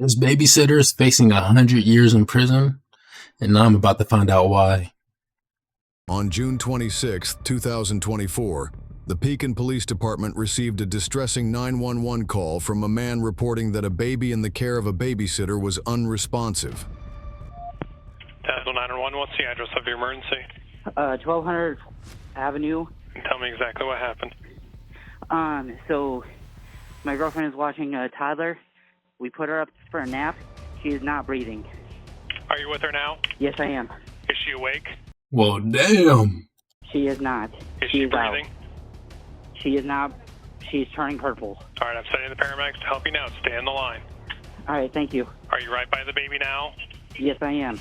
This babysitter is facing 100 years in prison, and now I'm about to find out why. On June 26, 2024, the Pekin Police Department received a distressing 911 call from a man reporting that a baby in the care of a babysitter was unresponsive. Tesla 911, what's the address of your emergency? 1200 Avenue. Tell me exactly what happened. So my girlfriend is watching a toddler. We put her up for a nap. She is not breathing. Are you with her now? Yes, I am. Is she awake? Well, damn. She is not. Is she breathing? Out. She is not. She's turning purple. All right, I'm sending the paramedics to help you now. Stay on the line. All right, thank you. Are you right by the baby now? Yes, I am.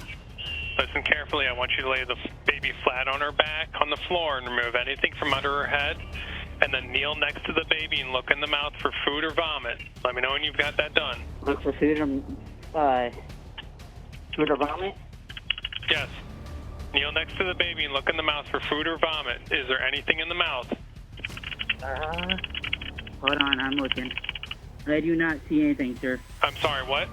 Listen carefully. I want you to lay the baby flat on her back on the floor and remove anything from under her head. And then kneel next to the baby and look in the mouth for food or vomit. Let me know when you've got that done. Look for food or vomit? Yes. Kneel next to the baby and look in the mouth for food or vomit. Is there anything in the mouth? Hold on, I'm looking. I do not see anything, sir. I'm sorry, what?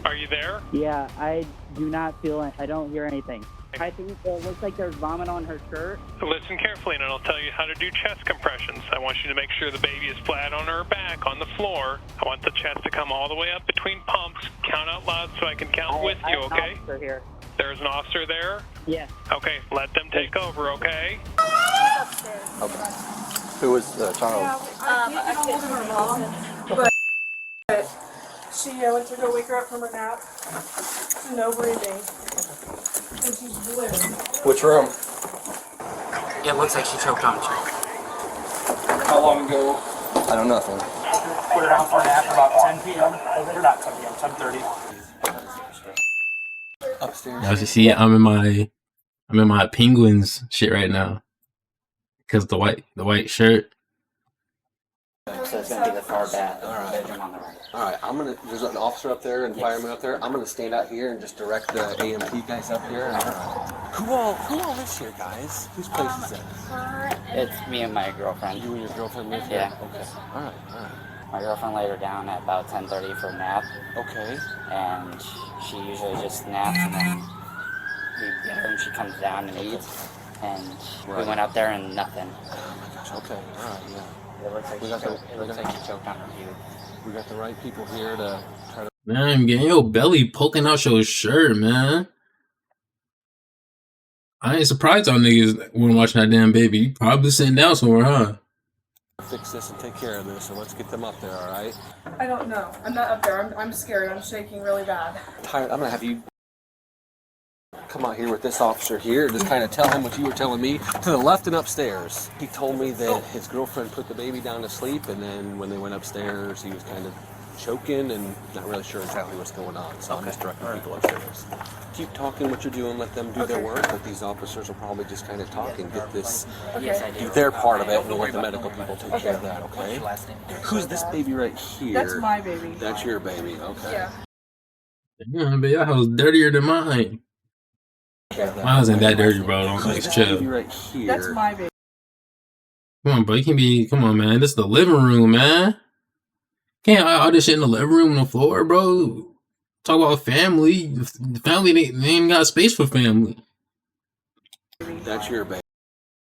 Are you there? Yeah, I do not feel it. I don't hear anything. I think it looks like there's vomit on her shirt. Listen carefully and I'll tell you how to do chest compressions. I want you to make sure the baby is flat on her back on the floor. I want the chest to come all the way up between pumps. Count out loud so I can count with you, okay? I have an officer here. There's an officer there? Yes. Okay, let them take over, okay? Okay. Who was the child? I get hold of her mom, but she went to go wake her up from her nap. No breathing. And she's blue. Which room? It looks like she choked on a tree. How long ago? I know nothing. Put her down for a nap about 10 p.m. Or not 10 p.m., 10:30. Upstairs. As you see, I'm in my Penguins shit right now. Because the white shirt. So it's going to be the far back. All right. Bedroom on the right. Alright, there's an officer up there and fireman up there. I'm gonna stand out here and just direct the AMP guys up here. Who all lives here, guys? Whose place is that? It's me and my girlfriend. You and your girlfriend live Yeah. here? Okay. Alright. My girlfriend laid her down at about 10:30 for a nap, Okay. and she usually just naps, and then we get her and she comes down and eats, and we went out there and nothing. Oh my gosh, okay. Alright, yeah. It looks like, she choked on her view. We got the right people here to try to... Man, getting your belly poking out your shirt, man. I ain't surprised y'all niggas when watching that damn baby. You probably sitting down somewhere, huh? fix this and take care of this, so let's get them up there, alright? I don't know. I'm not up there. I'm scared. I'm shaking really bad. I'm gonna have you come out here with this officer here, just kind of tell him what you were telling me, to the left and upstairs. He told me that his girlfriend put the baby down to sleep, and then when they went upstairs, he was kind of choking and not really sure exactly what's going on, so I'm just directing people upstairs. Keep talking what you're doing, let them do their work, but these officers will probably just kind of talk and get this, do their part of it, and we'll let the medical people take care of that, okay? Who's this baby right here? That's my baby. That's your baby, okay. Yeah. Yeah, but your house dirtier than mine. Mine wasn't that dirty, bro. Don't Who's like this chill. baby right here? That's my baby. Come on, bro. You can be. Come on, man. This is the living room, man. Can't all this shit in the living room on the floor, bro. Talk about family. The family, they ain't got space for family. That's your baby,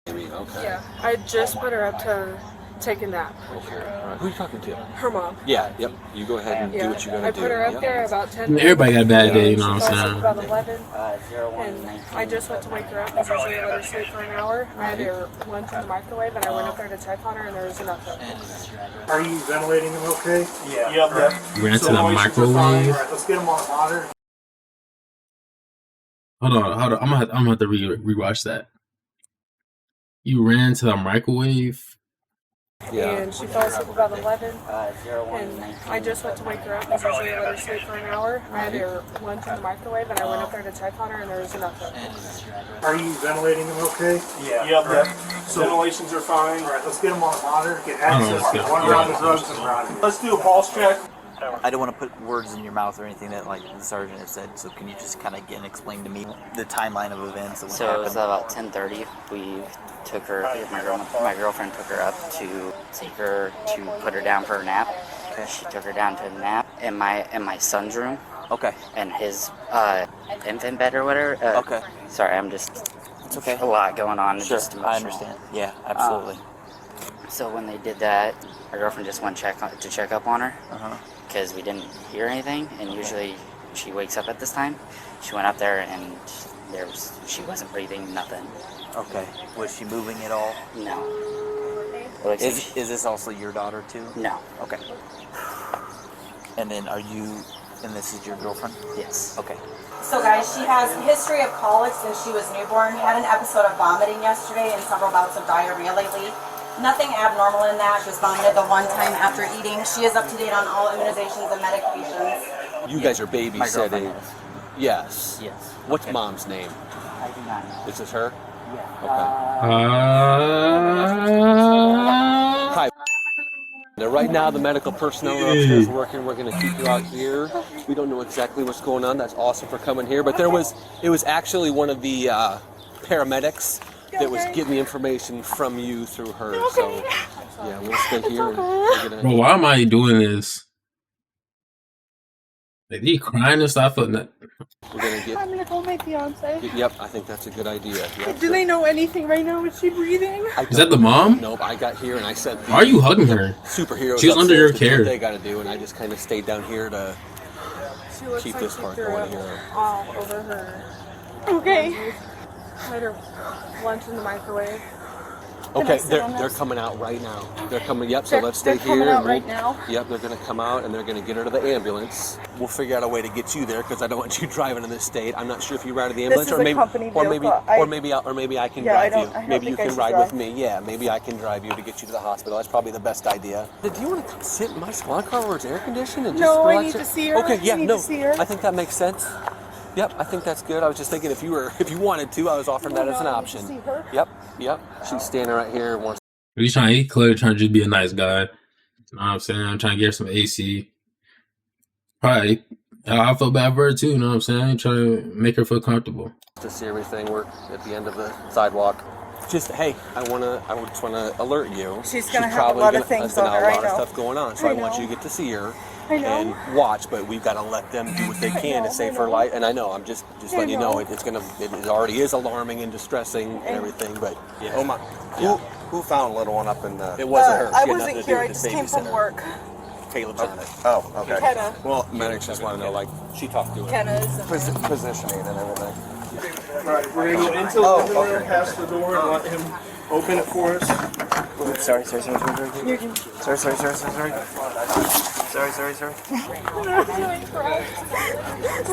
okay. Yeah. I just put her up to take a nap. Okay, all right. Who are you talking to? Her mom. Yeah, yep. You go ahead and do what you gotta I do. put her up Yep. there about 10 Everybody got a bad day, you know what She I'm fell saying? asleep about 11, and I just went to wake her up because usually I let her sleep for an hour. I had her lunch in the microwave, and I went up there to check on her, and there was nothing. Are you ventilating them okay? Yeah. Yep. We ran to the Motions are fine. microwave. All right, let's get them on water. Hold on. I'm gonna have to rewatch that. You ran to the microwave. Yeah. And she fell asleep about 11, and I just went to wake her up because usually I let her sleep for an hour. I had her lunch in the microwave, and I went up there to check on her, and there was nothing. Are you ventilating them okay? Yeah. Yep. So ventilations are fine. All right, let's get them on water. Get access let's to go. one round of drugs and round. Let's do a pulse check. I don't want to put words in your mouth or anything that like the sergeant has said, so can you just kind of again explain to me the timeline of events? And what So it was happened? about 10:30. We took her. My girlfriend took her up to take her to put her down for a nap. She took her down to a nap in my son's room. Okay. and his infant bed or whatever. Okay. Sorry, I'm just. It's okay. A lot going on. Sure, Just I emotional. understand. Yeah, absolutely. So when they did that, our girlfriend just went to check up on her Uh-huh. because we didn't hear anything, and usually she wakes up at this time. She went up there and she wasn't breathing, nothing. Okay. Was she moving at all? No. It looks like Is this also your daughter too? no. Okay. And then and this is your girlfriend? Yes. Okay. So guys, she has a history of colic since she was newborn, had an episode of vomiting yesterday and several bouts of diarrhea lately. Nothing abnormal in that, just vomited the one time after eating. She is up to date on all immunizations and medications. You guys are My babysitting. girlfriend is. Yes. Yes. What's mom's name? I do not know. Is this her? Yeah. Hi. Now, right now, the medical personnel are upstairs working. We're going to keep you out here. We don't know exactly what's going on. That's awesome for coming here. But it was actually one of the paramedics that was getting the information from you through her. So, yeah, we'll stay here. And we're gonna... Bro, why am I doing this? Like, he crying and stuff. We're gonna get. I'm gonna call my fiance. Yep, I think that's a good idea. Yep. Do they know anything right now? Is she breathing? Is that the mom? Nope, I got here and I said. Why are you hugging her? Superheroes. She's under your upstairs to do care. what they got to do, and I just kind of stayed down here to She looks keep like this she part threw going up here. all over her. Okay. Put her lunch in the microwave. Okay, sit they're on they're this? coming out right now. They're coming. Yep. So let's stay They're coming here. out and right now? Yep. They're gonna come out and they're gonna get her to the ambulance. We'll figure out a way to get you there because I don't want you driving in this state. I'm not sure if you ride to the ambulance is or a maybe company or maybe vehicle. or maybe I can Yeah, I drive don't- you. I don't Maybe you think I can should ride drive. with me. Yeah. Maybe I can drive you to get you to the hospital. That's probably the best idea. Do you want to come sit in my squad car where it's air conditioned and just No, I relax need here? to see her. Okay. Yeah. I need No. to see her. I think that makes sense. Yep, I think that's good. I was just thinking if you wanted to, I was offering that as an No, I need to option. see her. Yep. She's standing right here. Wants He clearly trying to just be a nice guy. You know what I'm saying? I'm trying to get her some AC. Probably, I feel bad for her too. You know what I'm saying? Trying to make her feel comfortable. to see everything. We're at the end of the sidewalk. Just hey, I just wanna alert you. She's gonna have a probably lot of gonna- things there's gonna on have her, a I lot of know. stuff going on, so I I want know. you to get to see her I know. and watch. But we've got to let them do what they can to save her life. And I know I'm just letting you know it already is alarming and distressing and everything. But yeah, Oh my! Yeah. Who found the little one up in the? it wasn't her. She I had wasn't nothing to do here. I with just the came from babysitter. work. Caleb's on it. Oh, okay. Kenna. Well, medics just want to know like She talked to her. Kenna's. positioning and everything. Alright, we're gonna go into the living room, past the door, and let him open it for us. Sorry. You can. Sorry.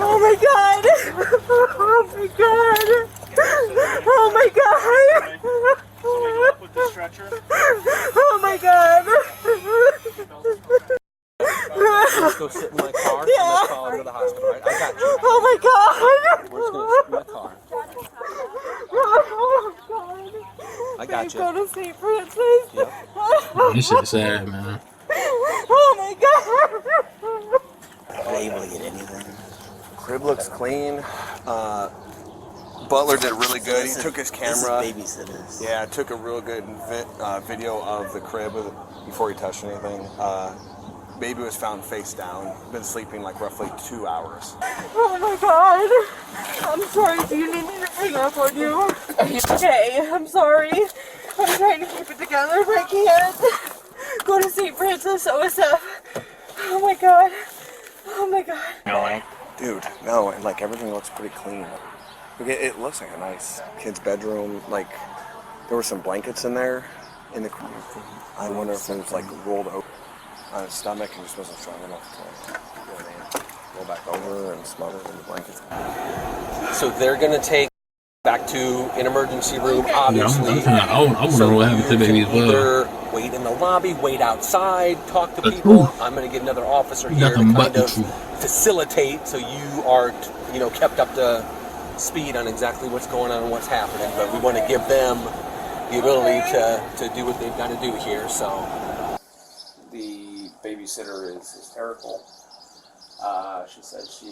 Oh my god! Oh my god! Oh my god! With the stretcher. Oh my god! Let's go sit in my car and let's call her to the hospital. Right? I got you. Oh my god! We're just gonna sit in my car. Oh god! I got you. Go to St. Francis. Yep. This shit's sad, man. Oh my god! Are they able to get anything? Crib looks clean. Butler did really good. He took his camera. This is babysitters. Yeah, took a real good video of the crib before he touched anything. Baby was found face down. Been sleeping like roughly 2 hours. Oh my god! I'm sorry, do you need me to hang up on you? Okay, I'm sorry. I'm trying to keep it together, but I can't. Go to St. Francis OSF. Oh my god. Oh my god. Dude, no, and like everything looks pretty clean. It looks like a nice kid's bedroom. Like there were some blankets in there in the crib. I wonder if it was like rolled over on his stomach and just wasn't strong enough to roll back over and smother in the blankets. So they're gonna take back to an emergency room, Yeah, obviously. I want to know what happened to the baby as well. Either wait in the lobby, wait outside, talk to The people. truth. I'm gonna get another officer here Nothing to but kind the of truth. facilitate so you are, kept up to speed on exactly what's going on and what's happening. But we want to give them the ability to do what they've got to do here. So the babysitter is hysterical. She said she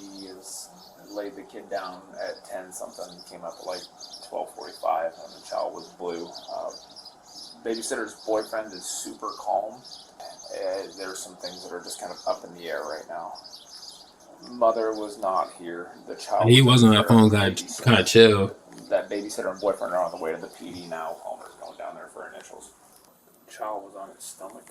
laid the kid down at 10 something, came up at like 12:45, and the child was blue. Babysitter's boyfriend is super calm. There's some things that are just kind of up in the air right now. mother was not here. The child. He was wasn't there. that phone guy, kind of chill. That babysitter and boyfriend are on the way to the PD now. Palmer's going down there for initials. The child was on his stomach.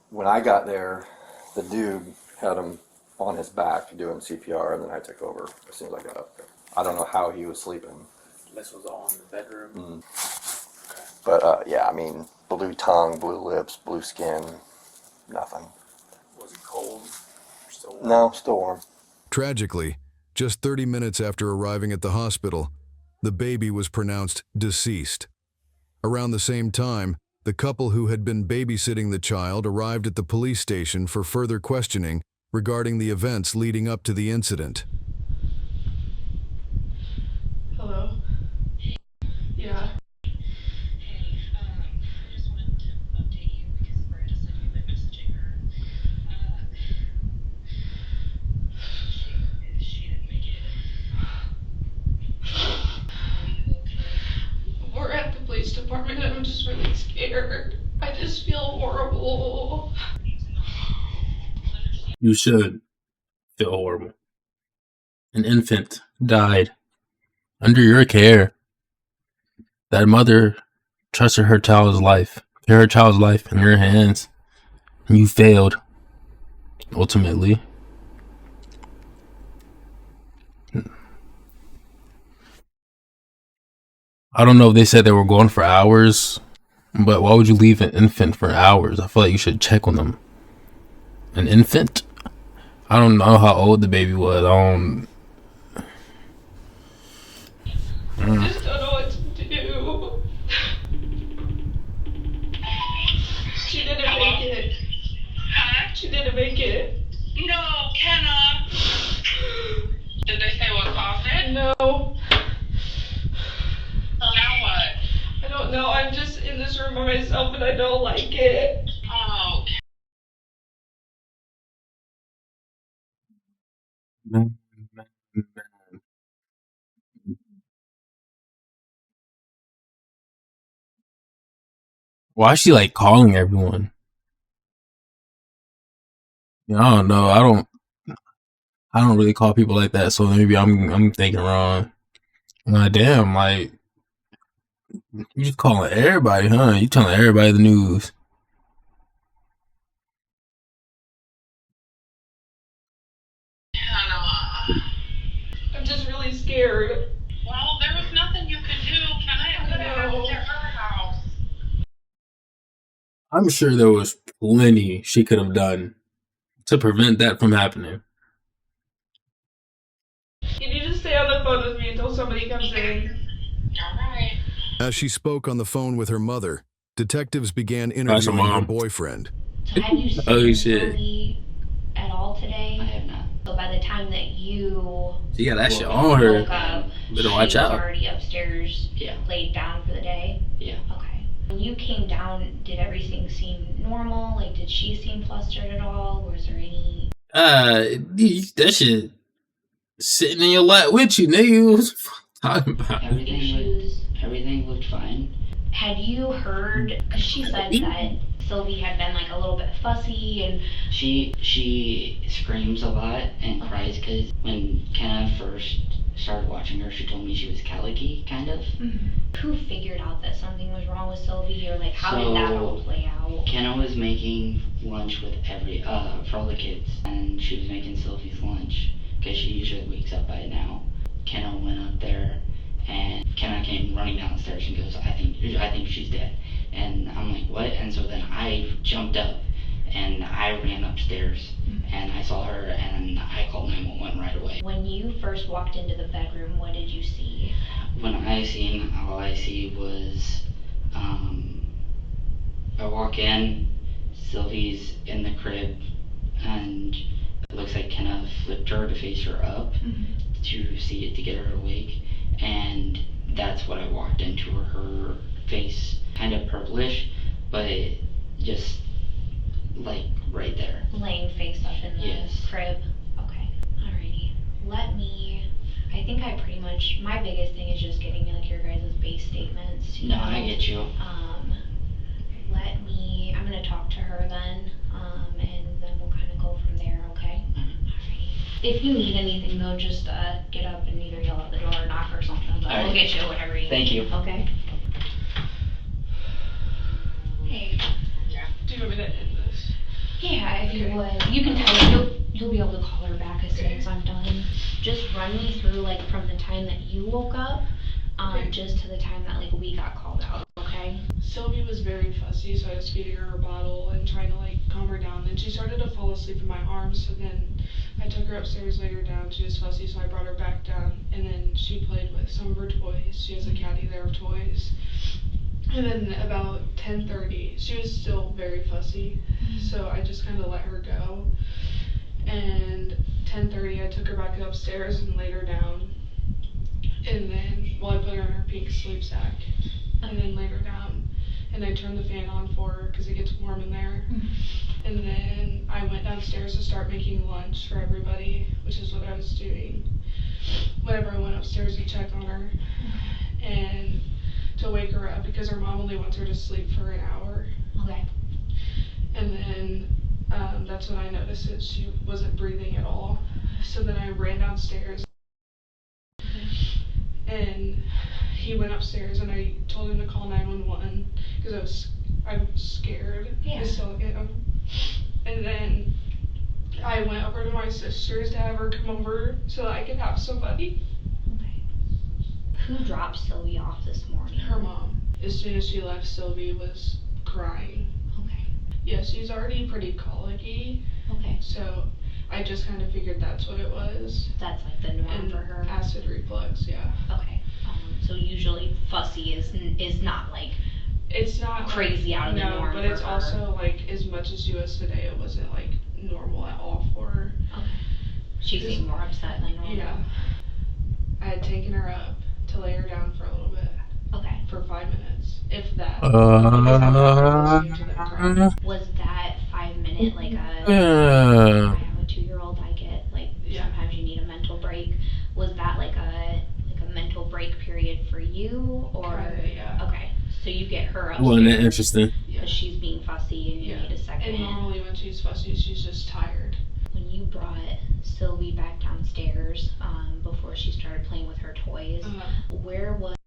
When I got there, the dude had him on his back doing CPR, and then I took over as soon as I got up there. I don't know how he was sleeping. This was all in the bedroom. Okay. But yeah, I mean, blue tongue, blue lips, blue skin, nothing. Was he cold? Still warm? No, still warm. Tragically, just 30 minutes after arriving at the hospital, the baby was pronounced deceased. Around the same time, the couple who had been babysitting the child arrived at the police station for further questioning regarding the events leading up to the incident. Hello? Yeah. We're at the police department and I'm just really scared. I just feel horrible. You should feel horrible. An infant died under your care. That mother trusted her child's life, her child's life in your hands. And you failed, ultimately. I don't know if they said they were gone for hours, but why would you leave an infant for hours? I feel like you should check on them. An infant? I don't know how old the baby was. I just don't know what to do. She didn't make it. Huh? She didn't make it. No, Kenna. Did they say what caused it? No. Now what? I don't know. I'm just in this room by myself and I don't like it. Oh. Why is she like calling everyone? I don't know. I don't really call people like that, so maybe I'm thinking wrong. Like, damn, like you just calling everybody, huh? You telling everybody the news. I'm just really scared. Well, there was nothing you could do. Can I could have went to her house? I'm sure there was plenty she could have done to prevent that from happening. You need to stay on the phone with me until somebody comes in. Alright. As she spoke on the phone with her mother, detectives began interviewing her boyfriend. So have you Oh, seen shit. Sylvie at all today? I have not. So by the time that you She got that shit on her. woke up, Better she watch was out. already upstairs, Yeah. laid down for the day? Yeah. Okay. When you came down, did everything seem normal? Like, did she seem flustered at all? Was there any... That shit sitting in your lap with you, nigga. What the fuck talking about? Everything looked fine. Had you heard, because she said that Sylvie had been like a little bit fussy and... She screams a lot and cries because when Kenna first started watching her, she told me she was calicky, kind of. Mm-hmm. Who figured out that something was wrong with Sylvie, or like how did that all play out? Kenna was making lunch with for all the kids, and she was making Sylvie's lunch because she usually wakes up by now. Kenna went up there, and Kenna came running downstairs and goes, I think she's dead. And I'm like, what? And so then I jumped up and I ran upstairs and I saw her and I called 911 right away. When you first walked into the bedroom, what did you see? When all I see was, I walk in, Sylvie's in the crib, and it looks like Kenna flipped her to face her up to get her awake, and that's what I walked into. Her face kind of purplish, but just like right there. Laying face up in the crib? Okay. Alrighty. I think I pretty much, my biggest thing is just getting like your guys' base statements. No, I get you. I'm gonna talk to her then, and then we'll kind of go from there, okay? Alrighty. If you need anything though, just get up and either yell at the door or knock or something, but All we'll right. get you whatever you Thank need. you. Okay? Hey. Do you want me to end this? Yeah, if you would. You can tell her, you'll be able to call her back as soon as I'm done. Just run me through like from the time that you woke up, just to the time that like we got called out, okay? Sylvie was very fussy, so I was feeding her a bottle and trying to like calm her down. Then she started to fall asleep in my arms, so then I took her upstairs, laid her down. She was fussy, so I brought her back down, and then she played with some of her toys. She has a caddy there of toys. And then about 10:30, she was still very fussy, so I just kind of let her go. And 10:30, I took her back upstairs and laid her down. And then, I put her in her pink sleep sack, and then laid her down. And I turned the fan on for her because it gets warm in there. And then I went downstairs to start making lunch for everybody, which is what I was doing whenever I went upstairs to check on her. And to wake her up because her mom only wants her to sleep for an hour. Okay. And then that's when I noticed that she wasn't breathing at all. So then I ran downstairs. And he went upstairs and I told him to call 911 because I was scared. Yeah. I still am. And then I went over to my sister's to have her come over so that I could have somebody. Okay. Who dropped Sylvie off this morning? Her mom. As soon as she left, Sylvie was crying. Okay. Yeah, she's already pretty colicky. Okay. So I just kind of figured that's what it was. That's like the norm And for her. acid reflux, yeah. Okay. So usually fussy is not like it's not crazy like, out of the norm. But for it's her. also like as much as she was today, it wasn't like normal at all for her. Okay. She seemed more upset than normal. Yeah. I had taken her up to lay her down for a little bit. Okay. For 5 minutes, if that. Was that 5 minute like a? I have a 2-year-old. I get like sometimes you need a mental break. Was that like a mental break period for you or? Kinda, yeah. Okay. So you get her up. Wasn't that interesting? Because she's being fussy and you need a second. And normally when she's fussy, she's just tired. When you brought Sylvie back downstairs before she started playing with her toys, where was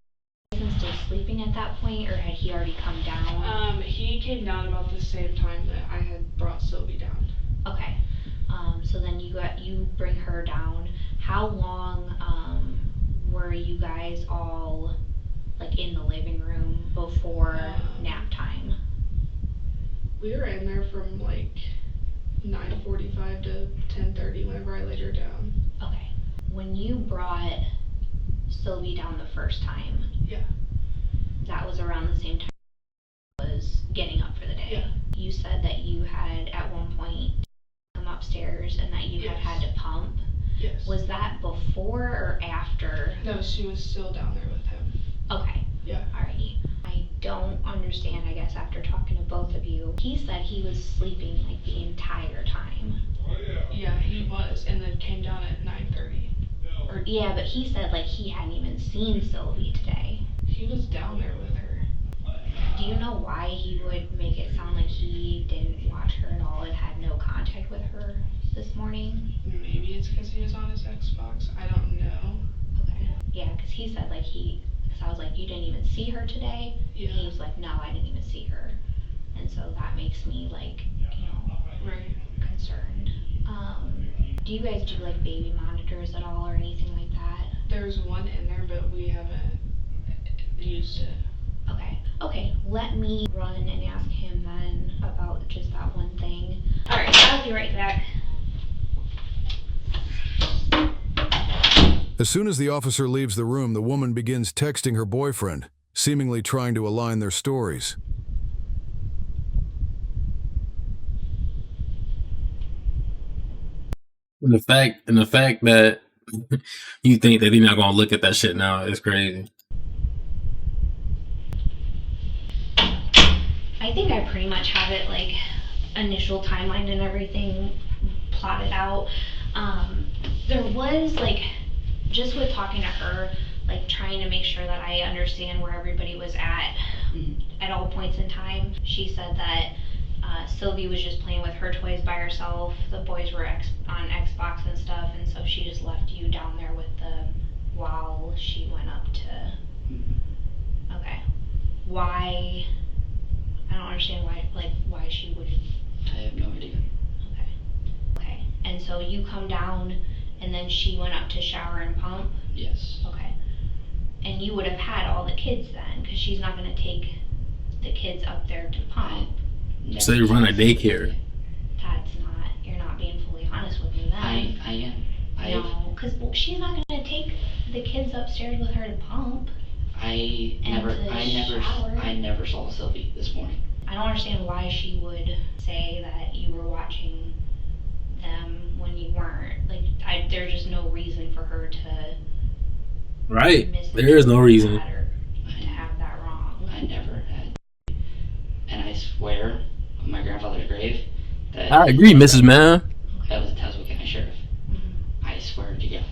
he still sleeping at that point, or had he already come down? He came down about the same time that I had brought Sylvie down. Okay. So then you bring her down. How long were you guys all like in the living room before nap time? We were in there from like 9:45 to 10:30 whenever I laid her down. Okay. When you brought Sylvie down the first time, yeah, that was around the same time I was getting up for the day. Yeah. You said that you had at one point come upstairs and that you had to pump. Yes. Was that before or after? No, she was still down there with him. Okay. Yeah. Alrighty. I don't understand, I guess, after talking to both of you. He said he was sleeping like the entire time. Yeah, he was, and then came down at 9:30. Yeah, but he said like he hadn't even seen Sylvie today. He was down there with her. Do you know why he would make it sound like he didn't watch her at all and had no contact with her this morning? Maybe it's because he was on his Xbox. I don't know. Okay. Yeah, because he said like because I was like, you didn't even see her today? Yeah. And he was like, no, I didn't even see her. And so that makes me like, right. concerned. Do you guys do like baby monitors at all or anything like that? There's one in there, but we haven't used it. Okay. Okay, let me run and ask him then about just that one thing. Alright, I'll be right back. As soon as the officer leaves the room, the woman begins texting her boyfriend, seemingly trying to align their stories. And the fact that you think that he's not gonna look at that shit now is crazy. I think I pretty much have it like initial timeline and everything plotted out. There was like, just with talking to her, like trying to make sure that I understand where everybody was at all points in time. She said that Sylvie was just playing with her toys by herself. The boys were on Xbox and stuff, and so she just left you down there with them while she went up to. Okay. Why? I don't understand why she wouldn't. I have no idea. Okay. And so you come down, and then she went up to shower and pump? Yes. Okay. And you would have had all the kids then, because she's not going to take the kids up there to pump. So you run a daycare. That's not, you're not being fully honest with me then. I am. No, because she's not going to take the kids upstairs with her to pump. I never saw Sylvie this morning. I don't understand why she would say that you were watching them when you weren't. Like, there's just no reason for her to. Right. There is no reason. To have that wrong. I never had. And I swear on my grandfather's grave that. I agree, Mrs. Man. That was a Tazewell County Sheriff. I swear to God.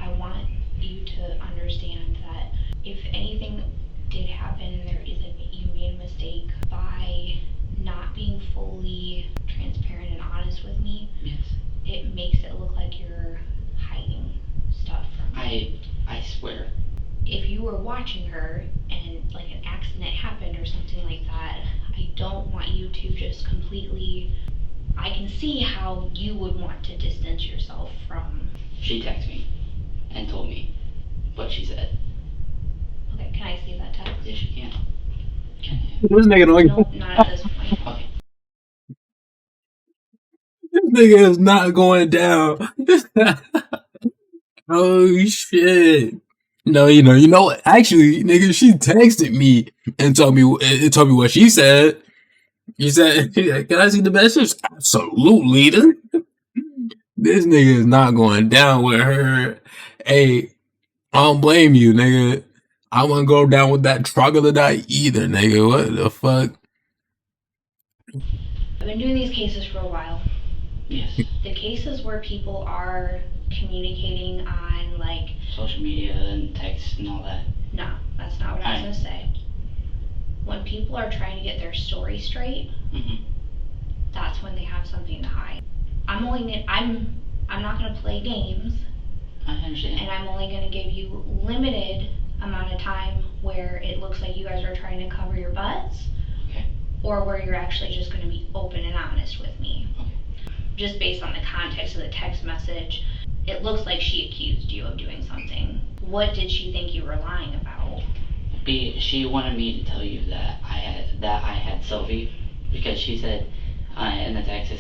I want you to understand that if anything did happen and you made a mistake by not being fully transparent and honest with me, yes, it makes it look like you're hiding stuff from me. I swear. If you were watching her and like an accident happened or something like that, I don't want you to just completely. I can see how you would want to distance yourself from. She texted me and told me what she said. Okay, can I see that text? Yes, you can. This nigga don't. No, not at this point. Okay. This nigga is not going down. Oh shit. No, you know what? Actually, nigga, she texted me and told me what she said. She said, "Can I see the message?" Absolutely. This nigga is not going down with her. Hey, I don't blame you, nigga. I wouldn't go down with that troglodyte either, nigga. What the fuck? I've been doing these cases for a while. Yes. The cases where people are communicating on like social media and text and all that. No, that's not what I was gonna say. When people are trying to get their story straight, that's when they have something to hide. I'm not gonna play games. I understand. And I'm only gonna give you limited amount of time where it looks like you guys are trying to cover your butts. Okay. Or where you're actually just gonna be open and honest with me. Okay. Just based on the context of the text message, it looks like she accused you of doing something. What did she think you were lying about? She wanted me to tell you that I had Sylvie, because she said in the text,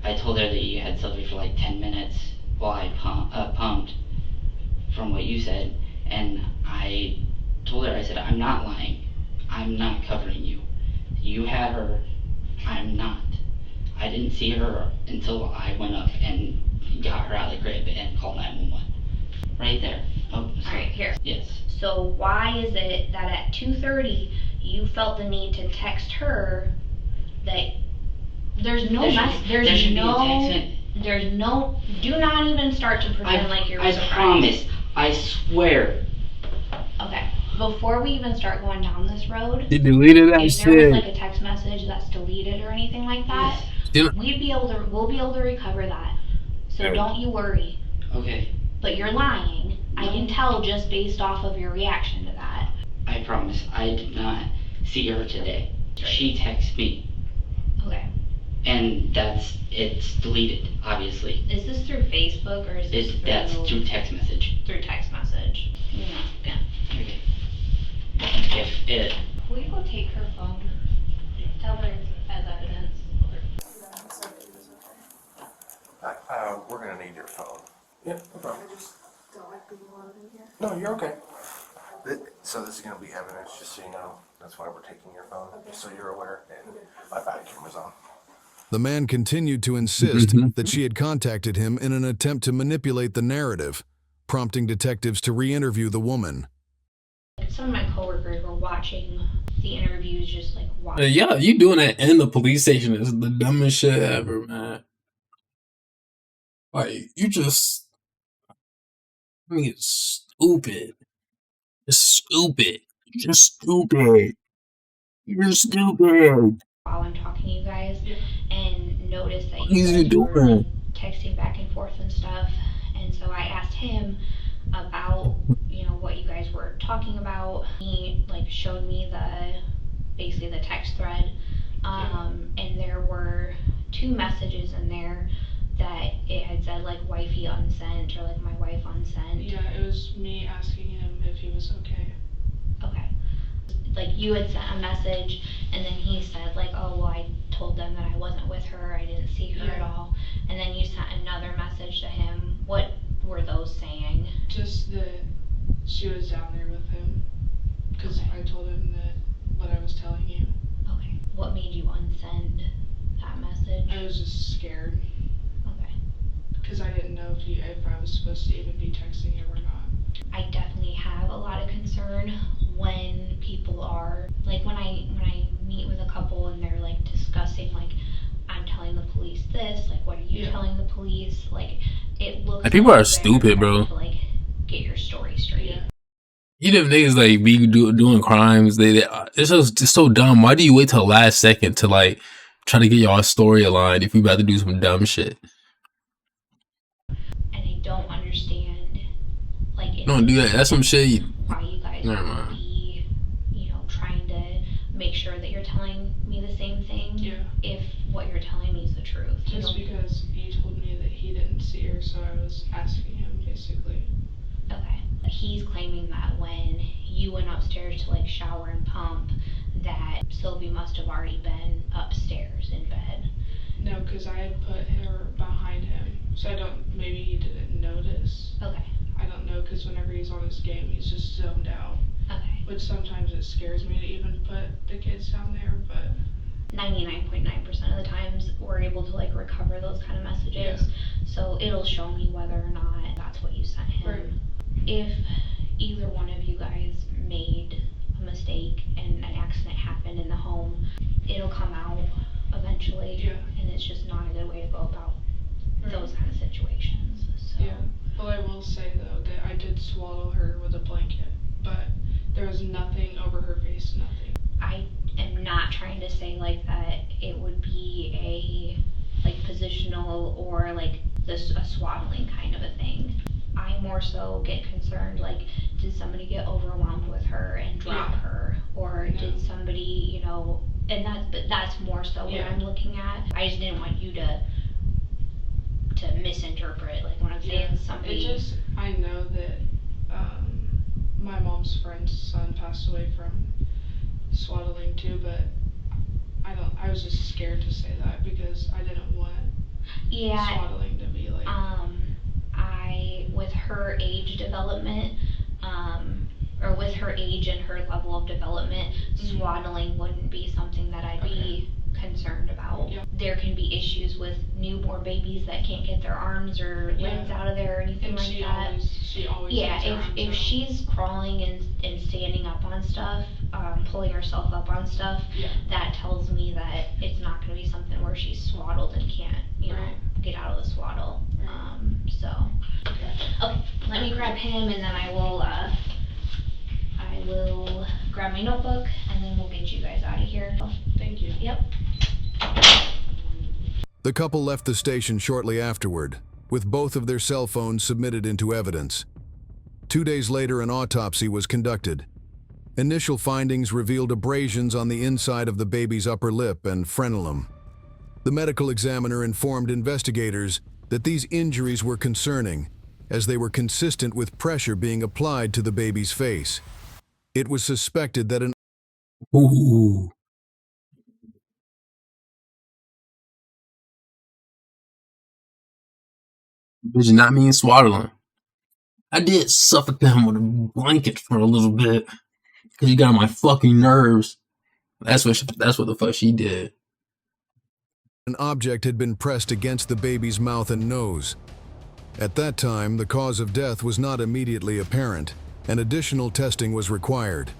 I told her that you had Sylvie for like 10 minutes while I pumped from what you said, and I told her, I said, I'm not lying. I'm not covering you. You had her. I'm not. I didn't see her until I went up and got her out of the crib and called 911. Right there. Oh, Alright, here. Yes. So why is it that at 2:30 you felt the need to text her that do not even start to pretend like you're surprised. I promise. I swear. Okay. Before we even start going down this road, you deleted that if shit. there was like a text message that's deleted or anything like that, yes. we'll be able to recover that. So don't you worry. Okay. But you're lying. I can tell just based off of your reaction to that. I promise. I did not see her today. She texted me. Okay. And it's deleted, obviously. Is this through Facebook or is this that's through text message. Through text message. Yeah. Okay. If it. Will you go take her phone? Tell her as evidence. We're gonna need your phone. Yeah, no problem. I just don't like being alone in here. No, you're okay. So this is gonna be evidence, just so you know. That's why we're taking your phone, just so you're aware. And my body camera's on. The man continued to insist that she had contacted him in an attempt to manipulate the narrative, prompting detectives to re-interview the woman. Some of my coworkers were watching the interviews, just like watching. Yeah, you doing that in the police station is the dumbest shit ever, man. Like, it's stupid. It's stupid. Just stupid. You're stupid. While I'm talking to you guys, and noticed that What you is you guys were doing? texting back and forth and stuff. And so I asked him about, what you guys were talking about. He like showed me basically the text thread, and there were 2 messages in there that it had said like wifey unsent or like my wife unsent. Yeah, it was me asking him if he was okay. Okay. Like you had sent a message and then he said like, oh well, I told them that I wasn't with her, I didn't see her at all. And then you sent another message to him. What were those saying? Just that she was down there with him, because I told him that what I was telling you. Okay. What made you unsend that message? I was just scared. Okay. Because I didn't know if I was supposed to even be texting him or not. I definitely have a lot of concern when people are like when I meet with a couple and they're like discussing like I'm telling the police this, like what are you telling the police? Like it looks Like, people like are you guys stupid, bro. trying to like get your story straight. You know, niggas like be doing crimes. It's just so dumb. Why do you wait till the last second to like try to get y'all story aligned if you about to do some dumb shit? And I don't understand like Don't do that. That's some shit. why you guys Never would mind. be, trying to make sure that you're telling me the same thing. Yeah. If what you're telling me is the truth. Just because you told me that he didn't see her, so I was asking him basically. Okay. He's claiming that when you went upstairs to like shower and pump, that Sylvie must have already been upstairs in bed. No, because I had put her behind him, so maybe he didn't notice. Okay. I don't know, because whenever he's on his game, he's just zoned out. Okay. Which sometimes it scares me to even put the kids down there, but 99.9% of the times we're able to like recover those kind of messages. So it'll show me whether or not that's what you sent him. Right. If either one of you guys made a mistake and an accident happened in the home, it'll come out eventually. Yeah. And it's just not a good way to go about those kind of situations. So. Yeah. Well, I will say though that I did swaddle her with a blanket, but there was nothing over her face, nothing. I am not trying to say like that it would be a like positional or like a swaddling kind of a thing. I more so get concerned like, did somebody get overwhelmed with her and drop her, or did somebody, and that's more so what I'm looking at. I just didn't want you to misinterpret like when I'm saying somebody. I know that my mom's friend's son passed away from swaddling too, but I was just scared to say that because I didn't want swaddling to be like with her age development, or with her age and her level of development, swaddling wouldn't be something that I'd be concerned about. There can be issues with newborn babies that can't get their arms or legs out of there or anything like that. She always if she's crawling and standing up on stuff, pulling herself up on stuff, that tells me that it's not going to be something where she's swaddled and can't, get out of the swaddle. Okay, let me grab him and then I will grab my notebook and then we'll get you guys out of here. Thank you. Yep. The couple left the station shortly afterward, with both of their cell phones submitted into evidence. 2 days later, an autopsy was conducted. Initial findings revealed abrasions on the inside of the baby's upper lip and frenulum. The medical examiner informed investigators that these injuries were concerning, as they were consistent with pressure being applied to the baby's face. It was suspected that an Ooh. Bitch, not mean swaddling. I did suffocate him with a blanket for a little bit because you got on my fucking nerves. That's what the fuck she did. An object had been pressed against the baby's mouth and nose. At that time, the cause of death was not immediately apparent, and additional testing was required.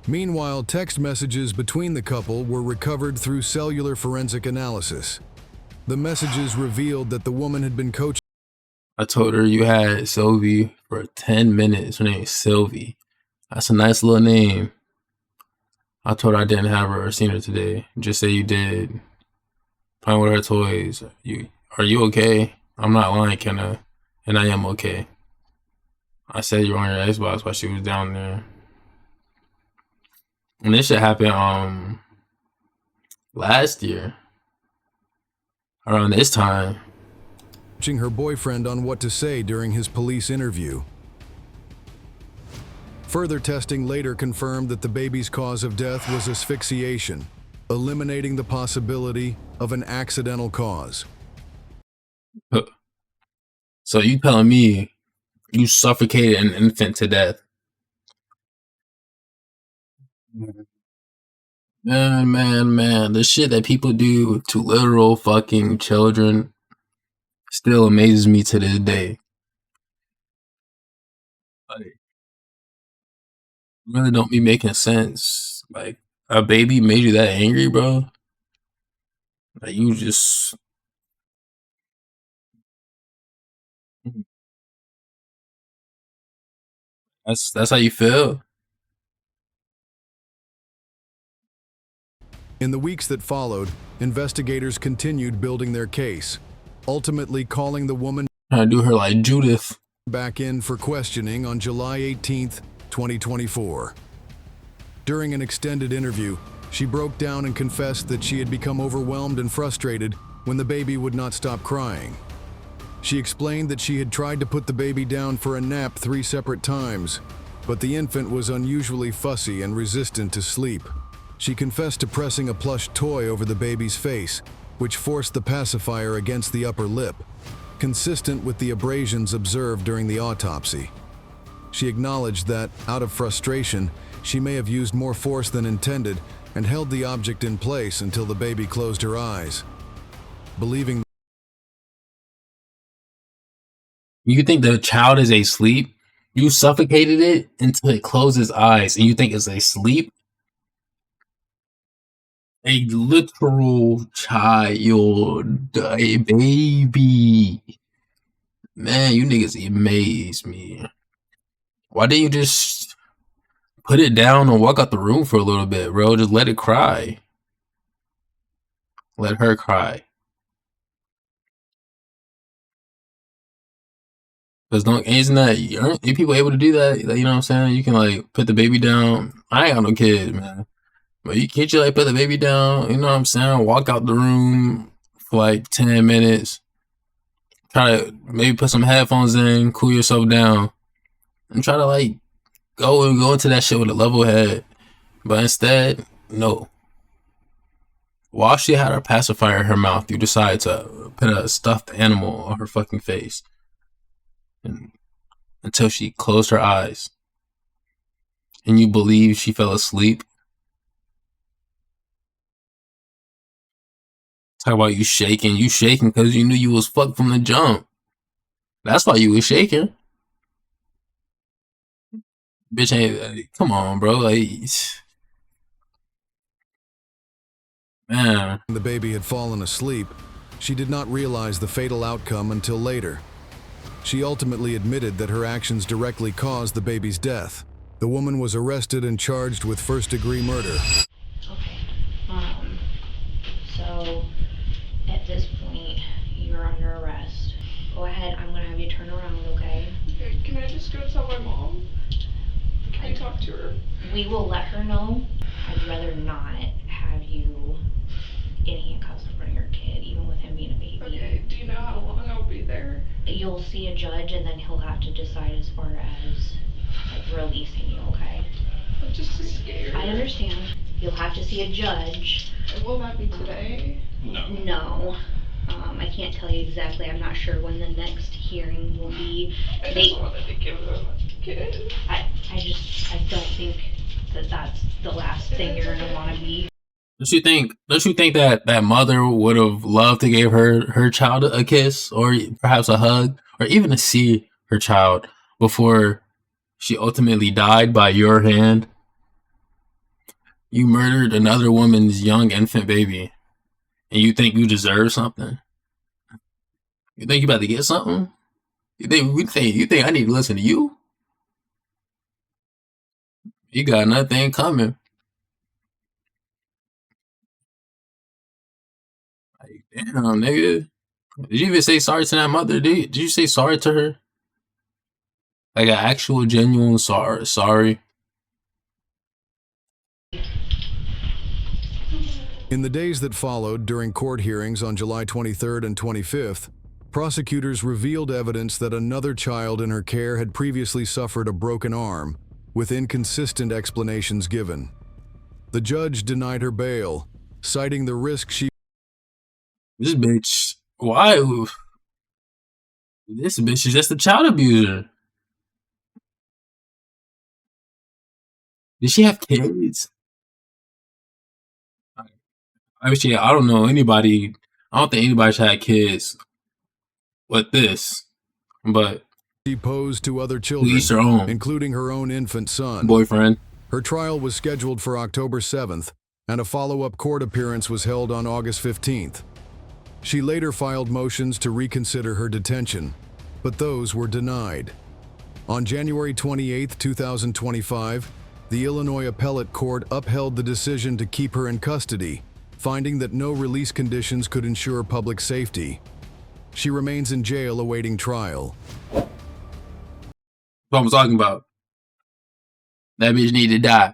Meanwhile, text messages between the couple were recovered through cellular forensic analysis. The messages revealed that the woman had been coaching. I told her you had Sylvie for 10 minutes. Her name is Sylvie. That's a nice little name. I told her I didn't have her or seen her today. Just say you did. Playing with her toys. Are you okay? I'm not lying, Kenna. And I am okay. I said you were on your Xbox while she was down there. And this shit happened last year. Around this time. Coaching her boyfriend on what to say during his police interview. Further testing later confirmed that the baby's cause of death was asphyxiation, eliminating the possibility of an accidental cause. So you telling me you suffocated an infant to death? Man. The shit that people do to literal fucking children still amazes me to this day. Like, really don't be making sense. Like, a baby made you that angry, bro? Like, you just... That's how you feel? In the weeks that followed, investigators continued building their case, ultimately calling the woman Trying to do her like Judith back in for questioning on July 18th, 2024. During an extended interview, she broke down and confessed that she had become overwhelmed and frustrated when the baby would not stop crying. She explained that she had tried to put the baby down for a nap 3 separate times, but the infant was unusually fussy and resistant to sleep. She confessed to pressing a plush toy over the baby's face, which forced the pacifier against the upper lip, consistent with the abrasions observed during the autopsy. She acknowledged that, out of frustration, she may have used more force than intended and held the object in place until the baby closed her eyes. Believing You think the child is asleep? You suffocated it until it closed its eyes, and you think it's asleep? A literal child, a baby. Man, you niggas amaze me. Why didn't you just put it down and walk out the room for a little bit, bro? Just let it cry. Let her cry. Cause aren't people able to do that? Like, you know what I'm saying? You can like put the baby down. I ain't got no kids, man. But can't you like put the baby down? You know what I'm saying? Walk out the room for like 10 minutes. Try to maybe put some headphones in, cool yourself down, and try to like go into that shit with a level head. But instead, no. While she had her pacifier in her mouth, you decide to put a stuffed animal on her fucking face. And until she closed her eyes. And you believe she fell asleep. Talk about you shaking. You shaking because you knew you was fucked from the jump. That's why you was shaking. Bitch ain't... Come on, bro. Like... Man. the baby had fallen asleep, she did not realize the fatal outcome until later. She ultimately admitted that her actions directly caused the baby's death. The woman was arrested and charged with first-degree murder. Okay. So at this point, you're under arrest. Go ahead. I'm gonna have you turn around, okay? Okay, can I just go tell my mom? Can I talk to her? We will let her know. I'd rather not have you in handcuffs in front of your kid, even with him being a baby. Okay, do you know how long I'll be there? You'll see a judge, and then he'll have to decide as far as like releasing you, okay? I'm just scared. I understand. You'll have to see a judge. And will that be today? No. I can't tell you exactly. I'm not sure when the next hearing will be. I just wanted to give them a kid. I don't think that that's the last thing you're gonna want to be. Don't you think that mother would have loved to give her child a kiss, or perhaps a hug, or even to see her child before she ultimately died by your hand? You murdered another woman's young infant baby, and you think you deserve something? You think you about to get something? You think I need to listen to you? You got nothing coming. Damn, nigga. Did you even say sorry to that mother? Did you say sorry to her? Like an actual genuine sorry? In the days that followed during court hearings on July 23rd and 25th, prosecutors revealed evidence that another child in her care had previously suffered a broken arm, with inconsistent explanations given. The judge denied her bail, citing the risk she... This bitch, why? This bitch is just a child abuser. Did she have kids? Actually, I don't know anybody. I don't think anybody's had kids with this, but She posed to other to children, each their own. including her own infant son. Boyfriend. Her trial was scheduled for October 7th, and a follow-up court appearance was held on August 15th. She later filed motions to reconsider her detention, but those were denied. On January 28, 2025, the Illinois Appellate Court upheld the decision to keep her in custody, finding that no release conditions could ensure public safety. She remains in jail awaiting trial. What I'm talking about. That bitch need to die.